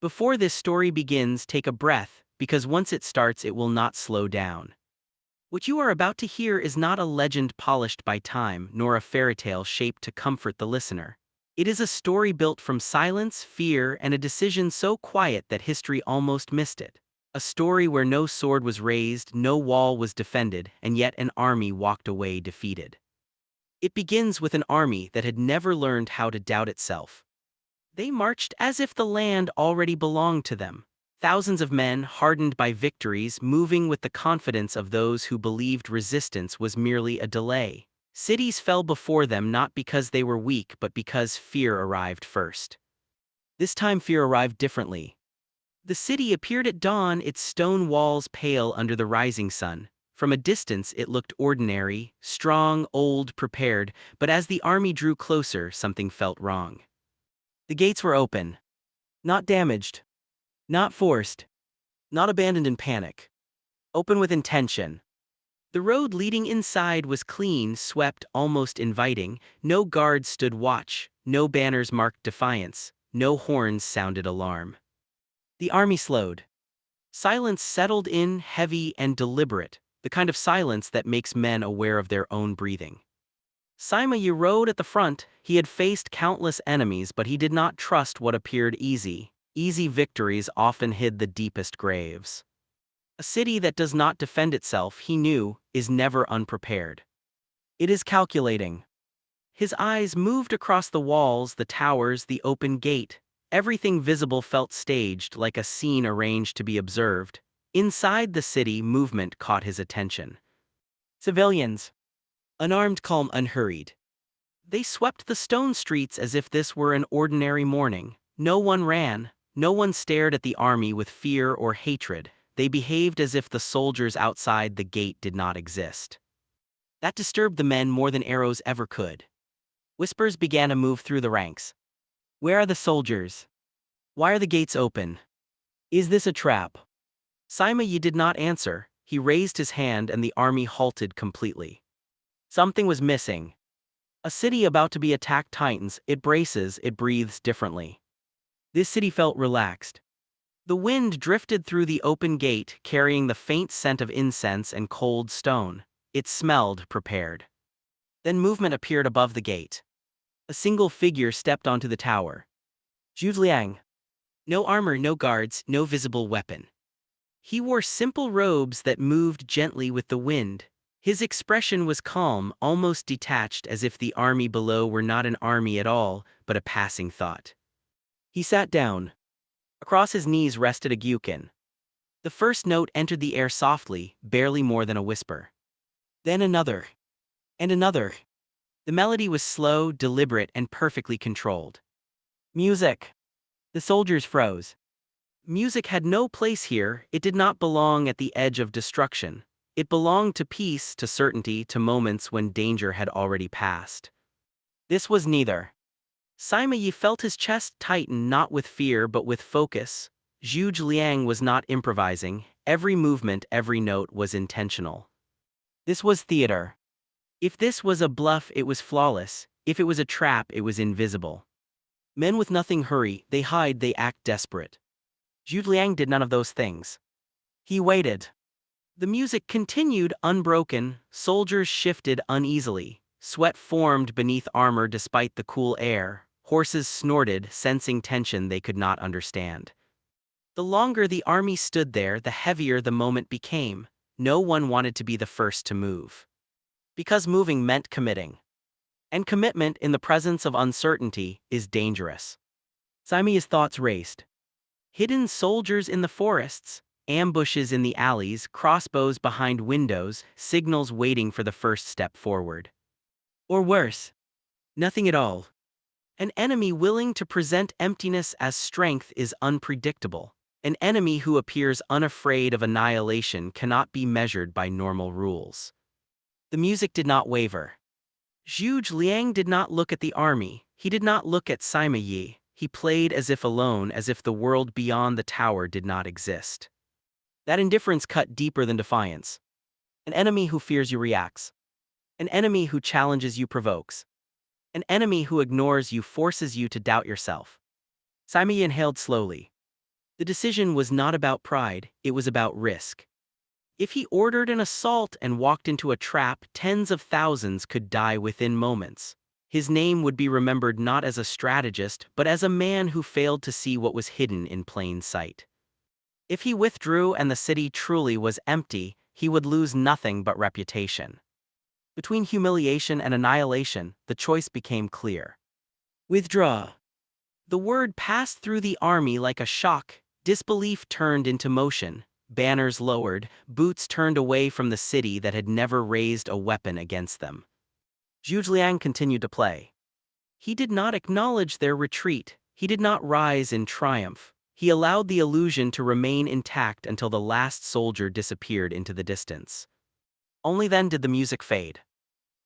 Before this story begins, take a breath, because once it starts, it will not slow down. What you are about to hear is not a legend polished by time, nor a fairy tale shaped to comfort the listener. It is a story built from silence, fear, and a decision so quiet that history almost missed it. A story where no sword was raised, no wall was defended, and yet an army walked away defeated. It begins with an army that had never learned how to doubt itself. They marched as if the land already belonged to them. Thousands of men, hardened by victories, moving with the confidence of those who believed resistance was merely a delay. Cities fell before them not because they were weak but because fear arrived first. This time fear arrived differently. The city appeared at dawn, its stone walls pale under the rising sun. From a distance it looked ordinary, strong, old, prepared, but as the army drew closer, something felt wrong. The gates were open. Not damaged. Not forced. Not abandoned in panic. Open with intention. The road leading inside was clean, swept, almost inviting. No guards stood watch. No banners marked defiance. No horns sounded alarm. The army slowed. Silence settled in, heavy and deliberate, the kind of silence that makes men aware of their own breathing. Sima rode at the front. He had faced countless enemies, but he did not trust what appeared easy. Easy victories often hid the deepest graves. A city that does not defend itself, he knew, is never unprepared. It is calculating. His eyes moved across the walls, the towers, the open gate. Everything visible felt staged, like a scene arranged to be observed. Inside the city, movement caught his attention. Civilians. Unarmed, calm, unhurried. They swept the stone streets as if this were an ordinary morning. No one ran. No one stared at the army with fear or hatred. They behaved as if the soldiers outside the gate did not exist. That disturbed the men more than arrows ever could. Whispers began to move through the ranks. Where are the soldiers? Why are the gates open? Is this a trap? Sima did not answer. He raised his hand and the army halted completely. Something was missing. A city about to be attacked tightens, it braces, it breathes differently. This city felt relaxed. The wind drifted through the open gate, carrying the faint scent of incense and cold stone. It smelled prepared. Then movement appeared above the gate. A single figure stepped onto the tower. Zhu Liang. No armor, no guards, no visible weapon. He wore simple robes that moved gently with the wind. His expression was calm, almost detached, as if the army below were not an army at all, but a passing thought. He sat down. Across his knees rested a gyukin. The first note entered the air softly, barely more than a whisper. Then another. And another. The melody was slow, deliberate, and perfectly controlled. Music. The soldiers froze. Music had no place here. It did not belong at the edge of destruction. It belonged to peace, to certainty, to moments when danger had already passed. This was neither. Sima felt his chest tighten, not with fear but with focus. Zhu Liang was not improvising. Every movement, every note was intentional. This was theater. If this was a bluff, it was flawless. If it was a trap, it was invisible. Men with nothing hurry, they hide, they act desperate. Zhu Liang did none of those things. He waited. The music continued, unbroken. Soldiers shifted uneasily. Sweat formed beneath armor despite the cool air. Horses snorted, sensing tension they could not understand. The longer the army stood there, the heavier the moment became. No one wanted to be the first to move. Because moving meant committing. And commitment in the presence of uncertainty is dangerous. Sime's thoughts raced. Hidden soldiers in the forests, ambushes in the alleys, crossbows behind windows, signals waiting for the first step forward. Or worse, nothing at all. An enemy willing to present emptiness as strength is unpredictable. An enemy who appears unafraid of annihilation cannot be measured by normal rules. The music did not waver. Zhu Liang did not look at the army. He did not look at Sima Yi. He played as if alone, as if the world beyond the tower did not exist. That indifference cut deeper than defiance. An enemy who fears you reacts. An enemy who challenges you provokes. An enemy who ignores you forces you to doubt yourself. Sima inhaled slowly. The decision was not about pride, it was about risk. If he ordered an assault and walked into a trap, tens of thousands could die within moments. His name would be remembered not as a strategist, but as a man who failed to see what was hidden in plain sight. If he withdrew and the city truly was empty, he would lose nothing but reputation. Between humiliation and annihilation, the choice became clear. Withdraw. The word passed through the army like a shock. Disbelief turned into motion. Banners lowered, boots turned away from the city that had never raised a weapon against them. Zhuge Liang continued to play. He did not acknowledge their retreat. He did not rise in triumph. He allowed the illusion to remain intact until the last soldier disappeared into the distance. Only then did the music fade.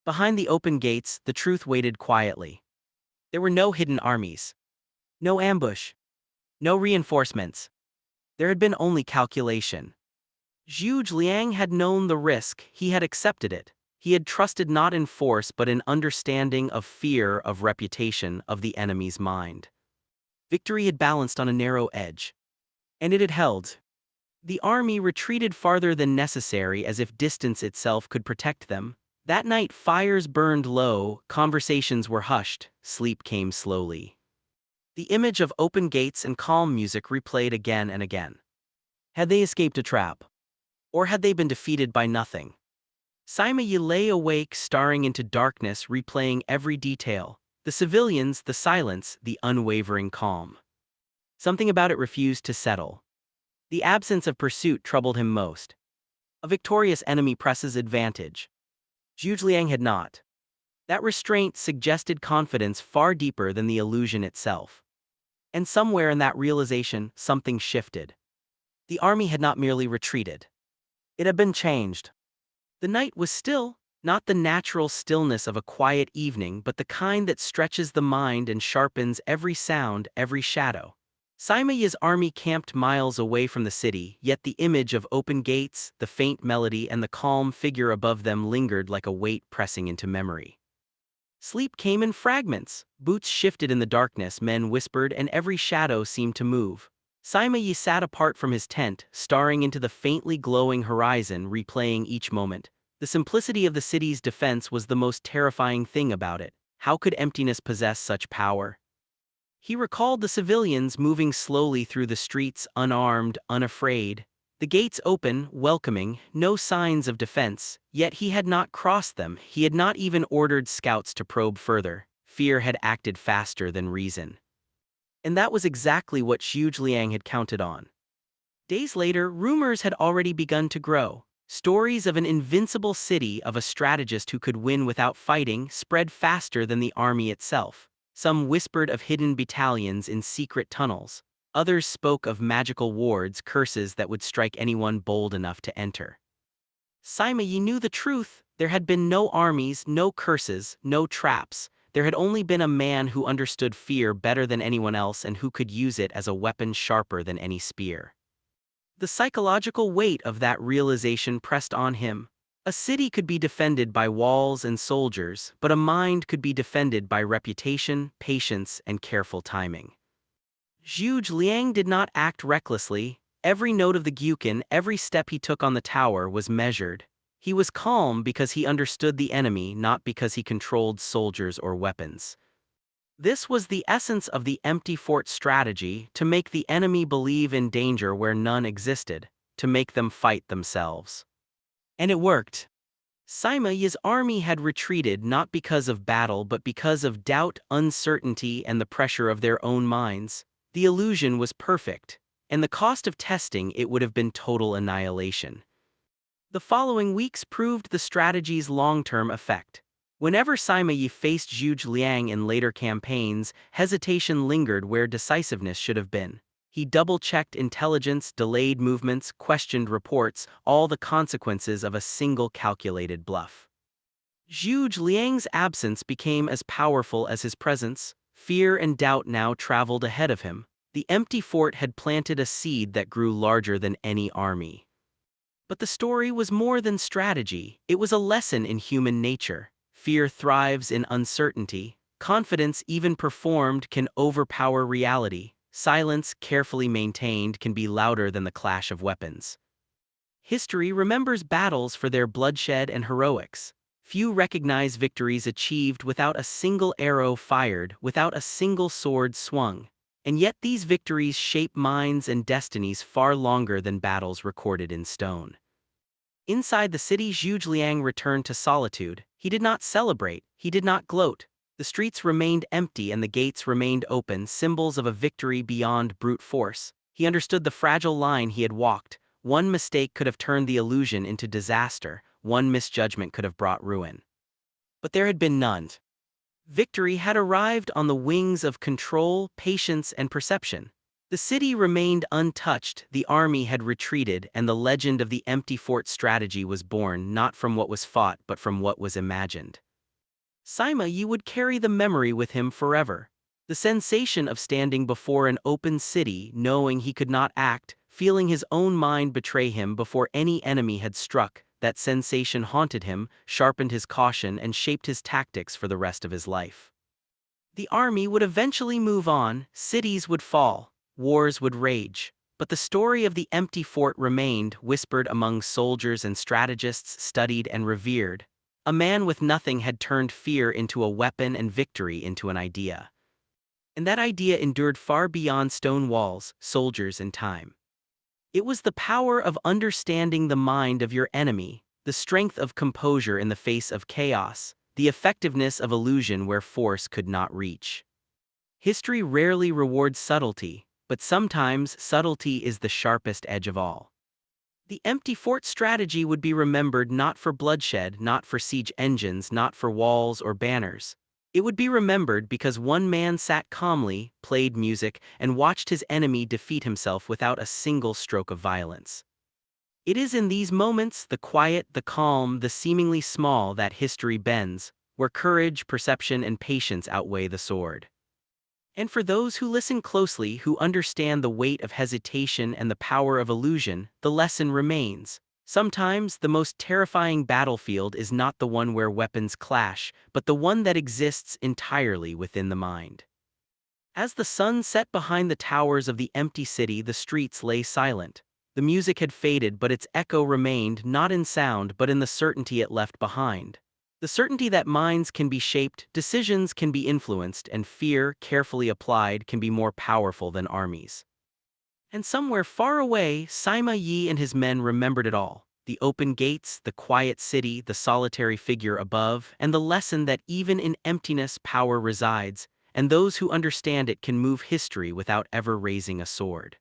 Behind the open gates, the truth waited quietly. There were no hidden armies. No ambush. No reinforcements. There had been only calculation. Zhuge Liang had known the risk, he had accepted it. He had trusted not in force but in understanding of fear, of reputation, of the enemy's mind. Victory had balanced on a narrow edge. And it had held. The army retreated farther than necessary as if distance itself could protect them. That night fires burned low, conversations were hushed, sleep came slowly. The image of open gates and calm music replayed again and again. Had they escaped a trap? Or had they been defeated by nothing? Sima Yi lay awake, staring into darkness, replaying every detail. The civilians, the silence, the unwavering calm. Something about it refused to settle. The absence of pursuit troubled him most. A victorious enemy presses advantage. Zhuge Liang had not. That restraint suggested confidence far deeper than the illusion itself. And somewhere in that realization, something shifted. The army had not merely retreated. It had been changed. The night was still, not the natural stillness of a quiet evening, but the kind that stretches the mind and sharpens every sound, every shadow. Sima Yi's army camped miles away from the city, yet the image of open gates, the faint melody, and the calm figure above them lingered like a weight pressing into memory. Sleep came in fragments. Boots shifted in the darkness, men whispered, and every shadow seemed to move. Sima Yi sat apart from his tent, staring into the faintly glowing horizon, replaying each moment. The simplicity of the city's defense was the most terrifying thing about it. How could emptiness possess such power? He recalled the civilians moving slowly through the streets, unarmed, unafraid. The gates open, welcoming, no signs of defense, yet he had not crossed them. He had not even ordered scouts to probe further. Fear had acted faster than reason. And that was exactly what Zhuge Liang had counted on. Days later, rumors had already begun to grow. Stories of an invincible city, of a strategist who could win without fighting, spread faster than the army itself. Some whispered of hidden battalions in secret tunnels. Others spoke of magical wards, curses that would strike anyone bold enough to enter. Sima Yi knew the truth. There had been no armies, no curses, no traps. There had only been a man who understood fear better than anyone else and who could use it as a weapon sharper than any spear. The psychological weight of that realization pressed on him. A city could be defended by walls and soldiers, but a mind could be defended by reputation, patience, and careful timing. Zhuge Liang did not act recklessly. Every note of the gyukin, every step he took on the tower was measured. He was calm because he understood the enemy, not because he controlled soldiers or weapons. This was the essence of the empty fort strategy: to make the enemy believe in danger where none existed, to make them fight themselves. And it worked. Sima Yi's army had retreated not because of battle but because of doubt, uncertainty, and the pressure of their own minds. The illusion was perfect, and the cost of testing it would have been total annihilation. The following weeks proved the strategy's long-term effect. Whenever Sima Yi faced Zhuge Liang in later campaigns, hesitation lingered where decisiveness should have been. He double-checked intelligence, delayed movements, questioned reports, all the consequences of a single calculated bluff. Zhuge Liang's absence became as powerful as his presence. Fear and doubt now traveled ahead of him. The empty fort had planted a seed that grew larger than any army. But the story was more than strategy. It was a lesson in human nature. Fear thrives in uncertainty. Confidence, even performed, can overpower reality. Silence, carefully maintained, can be louder than the clash of weapons. History remembers battles for their bloodshed and heroics. Few recognize victories achieved without a single arrow fired, without a single sword swung. And yet these victories shape minds and destinies far longer than battles recorded in stone. Inside the city, Zhuge Liang returned to solitude. He did not celebrate, he did not gloat. The streets remained empty and the gates remained open, symbols of a victory beyond brute force. He understood the fragile line he had walked. One mistake could have turned the illusion into disaster, one misjudgment could have brought ruin. But there had been none. Victory had arrived on the wings of control, patience, and perception. The city remained untouched, the army had retreated, and the legend of the empty fort strategy was born not from what was fought but from what was imagined. Sima Yi would carry the memory with him forever. The sensation of standing before an open city, knowing he could not act, feeling his own mind betray him before any enemy had struck, that sensation haunted him, sharpened his caution, and shaped his tactics for the rest of his life. The army would eventually move on, cities would fall, wars would rage, but the story of the empty fort remained, whispered among soldiers and strategists, studied and revered. A man with nothing had turned fear into a weapon and victory into an idea. And that idea endured far beyond stone walls, soldiers, and time. It was the power of understanding the mind of your enemy, the strength of composure in the face of chaos, the effectiveness of illusion where force could not reach. History rarely rewards subtlety, but sometimes subtlety is the sharpest edge of all. The empty fort strategy would be remembered not for bloodshed, not for siege engines, not for walls or banners. It would be remembered because one man sat calmly, played music, and watched his enemy defeat himself without a single stroke of violence. It is in these moments, the quiet, the calm, the seemingly small, that history bends, where courage, perception, and patience outweigh the sword. And for those who listen closely, who understand the weight of hesitation and the power of illusion, the lesson remains. Sometimes the most terrifying battlefield is not the one where weapons clash, but the one that exists entirely within the mind. As the sun set behind the towers of the empty city, the streets lay silent. The music had faded, but its echo remained, not in sound but in the certainty it left behind. The certainty that minds can be shaped, decisions can be influenced, and fear, carefully applied, can be more powerful than armies. And somewhere far away, Sima Yi and his men remembered it all. The open gates, the quiet city, the solitary figure above, and the lesson that even in emptiness power resides, and those who understand it can move history without ever raising a sword.